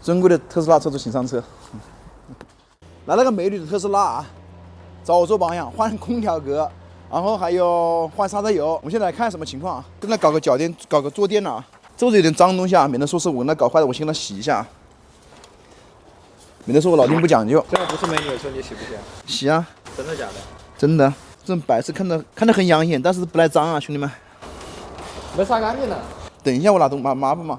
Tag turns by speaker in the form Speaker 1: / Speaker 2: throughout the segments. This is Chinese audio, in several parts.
Speaker 1: 中国的特斯拉车主请上车。那个美女的特斯拉啊，找我做保养，换空调格，然后还有换刹车油。我们现在来看什么情况啊？跟他搞个脚垫，搞个坐垫啊。这有点脏东西啊，免得说是我跟他搞坏了，我先给他洗一下。免得说我老丁不讲究。
Speaker 2: 这个不是美女的车，你洗不洗啊？
Speaker 1: 洗啊。
Speaker 2: 真的假的？
Speaker 1: 真的。这种白色看着很养眼，但是不耐脏啊，兄弟们。
Speaker 2: 没擦干净呢。
Speaker 1: 等一下，我拿抹布嘛。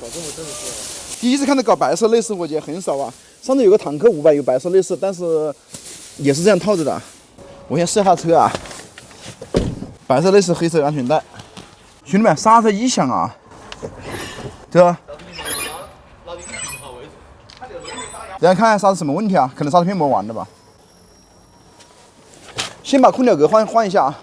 Speaker 2: 搞这么正式。
Speaker 1: 第一次看到搞白色内饰，我觉得很少啊。上次有个坦克500有白色内饰，但是也是这样套着的。我先试下车啊，白色内饰，黑色安全带。兄弟们，刹车异响啊，对吧？等下看下刹车什么问题啊？可能刹车片磨完了吧。先把空调格换一下啊。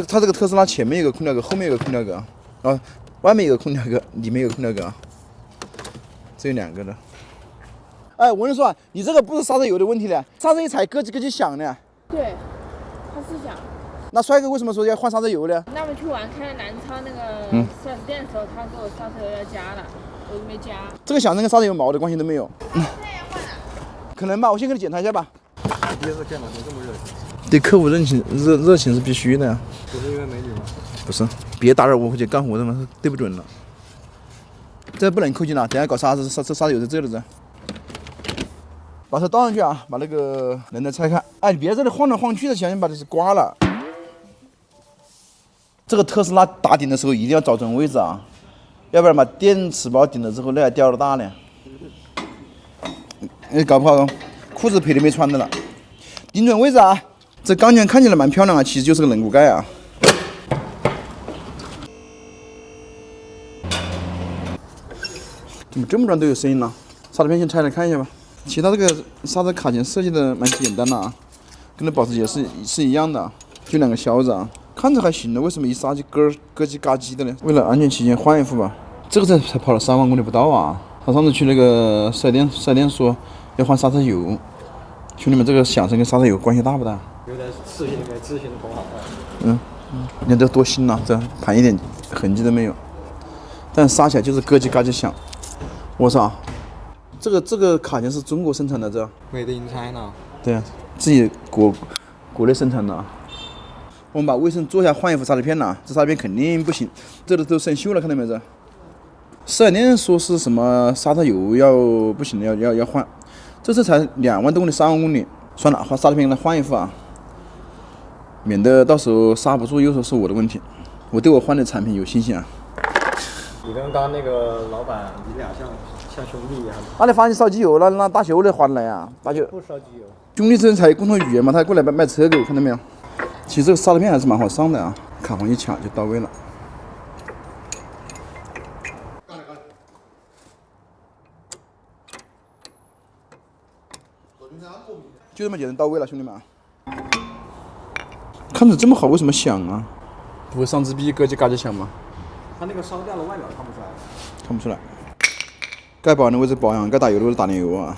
Speaker 1: 它这个特斯拉前面有个空调格，后面有个空调格啊，外面有个空调格，里面有个空调格啊，这有2个的。哎，我跟你说啊，你这个不是刹车油的问题了，刹车一踩咯叽咯叽响呢。
Speaker 3: 对，它是响。
Speaker 1: 那帅哥为什么说要换刹车油呢？
Speaker 3: 那么去玩开南昌那个4S店的时候，他给我刹车油要加了，我就没加。
Speaker 1: 这个响声跟刹车油毛的关系都没有。可能吧，我先给你检查一下吧。
Speaker 2: 第一次见老丁这么热情。
Speaker 1: 对客户热情是必须的呀。
Speaker 2: 不是因为美女吗？
Speaker 1: 不是，别打扰我回去干活的嘛，对不准了。这不能扣进了，等下搞刹车油在这里子。把车倒上去啊，把那个轮胎拆开。哎，你别在这里晃来晃去的，小心把这是刮了。这个特斯拉打顶的时候一定要找准位置啊，要不然把电池包顶了之后那还掉了大呢。搞不好裤子赔的没穿的了。顶准位置啊！这钢圈看起来蛮漂亮啊，其实就是个轮毂盖啊。怎么这么乱都有声音呢？刹车片先拆来看一下吧。其他这个刹车卡钳设计的蛮简单的啊，跟那保时捷是一样的，就2个销子啊，看着还行的，为什么一刹就咯叽嘎叽的呢？为了安全起见换一副吧。这个才跑了3万公里不到啊！他上次去那个4S店说要换刹车油。兄弟们，这个响声跟刹车油关系大不大？
Speaker 2: 有点自信的同行。
Speaker 1: 你看这多新呐，这盘一点痕迹都没有，但刹起来就是咯叽嘎叽响。我操，这个卡钳是中国生产的这
Speaker 2: Made in China。
Speaker 1: 对啊，自己国内生产的。我们把卫生做一下，换一副刹车片呐，这刹车片肯定不行，这都生锈了，看到没这？4S店说是什么刹车油要不行的，要换。这次才2万多公里，3万公里，算了，把刹车片给它换一副啊，免得到时候刹不住又说是我的问题。我对我换的产品有信心啊。
Speaker 2: 你跟刚那个老板，你俩像兄弟一样。
Speaker 1: 那你发现烧机油了，那大修的划得来啊？大修
Speaker 2: 不烧机油。
Speaker 1: 兄弟这才共同语言嘛，他过来卖车给我，看到没有？其实这个刹车片还是蛮好上的啊，卡簧一卡就到位了。就这么简单到位了，兄弟们。看着这么好，为什么响啊？不会上支臂咯叽嘎叽响吗？
Speaker 2: 它那个烧掉了，外表看不出来。
Speaker 1: 看不出来。该保养的位置保养，该打油的位置打点油啊。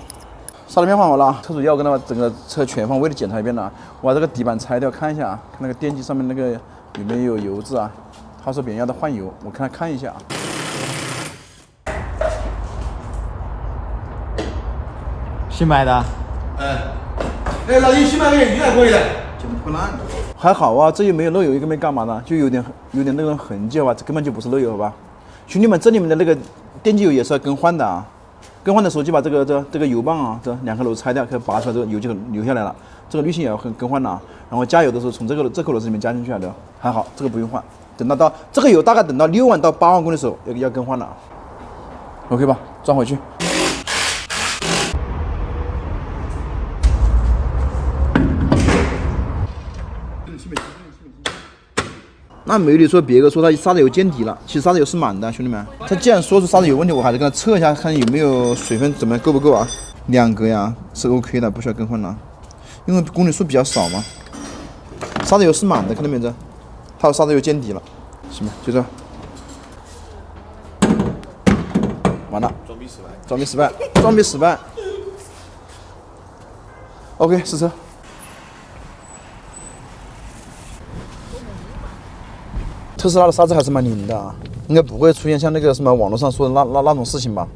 Speaker 1: 刹车片换好了，车主要跟他把整个车全方位的检查一遍了。我把这个底板拆掉看一下啊，看那个电机上面那个有没有油渍啊？他说别人要他换油，我看一下啊。
Speaker 2: 新买的。
Speaker 1: 哎，老弟，新买个鱼还可以的，怎么不烂？还好啊，这又没有漏油，又没干嘛的，就有点那种痕迹吧，这根本就不是漏油，好吧？兄弟们，这里面的那个电机油也是要更换的啊。更换的时候就把这个油棒啊，这2颗螺丝拆掉，可以拔出来，这个油就流下来了。这个滤芯也要更换了，然后加油的时候从这颗螺丝里面加进去了的。还好，这个不用换。等到这个油大概等到6万到8万公里的时候要更换了 ，OK 吧？装回去。那美女说别个说他刹车油见底了，其实刹车油是满的，兄弟们。他既然说出刹车油问题，我还是跟他测一下，看有没有水分怎么够不够啊？2格呀是 OK 的，不需要更换了。因为公里数比较少嘛。刹车油是满的，看到没有？它有刹车油见底了，行吧？就这。完了，装逼失败，装逼失败，装逼失败。OK， 试车。特斯拉的刹车还是蛮灵的啊，应该不会出现像那个什么网络上说的那种事情吧。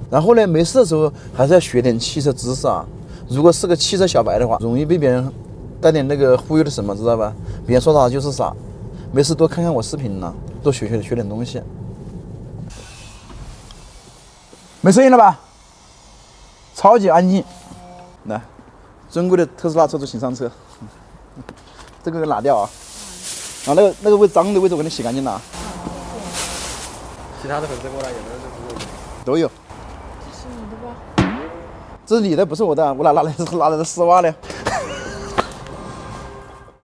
Speaker 1: 然后呢，没事的时候还是要学点汽车知识啊。如果是个汽车小白的话，容易被别人带点那个忽悠的什么，知道吧？别人说啥就是啥。没事多看看我视频呢，多学点东西。没声音了吧？超级安静。来，尊贵的特斯拉车主请上车。这个给拿掉啊。然后那个脏的位置我给你洗干净了。
Speaker 2: 其他的粉丝过来有没有这服务？
Speaker 1: 都有。
Speaker 3: 这是你的吧？
Speaker 1: 这是你的，不是我的，我拿来的丝袜的。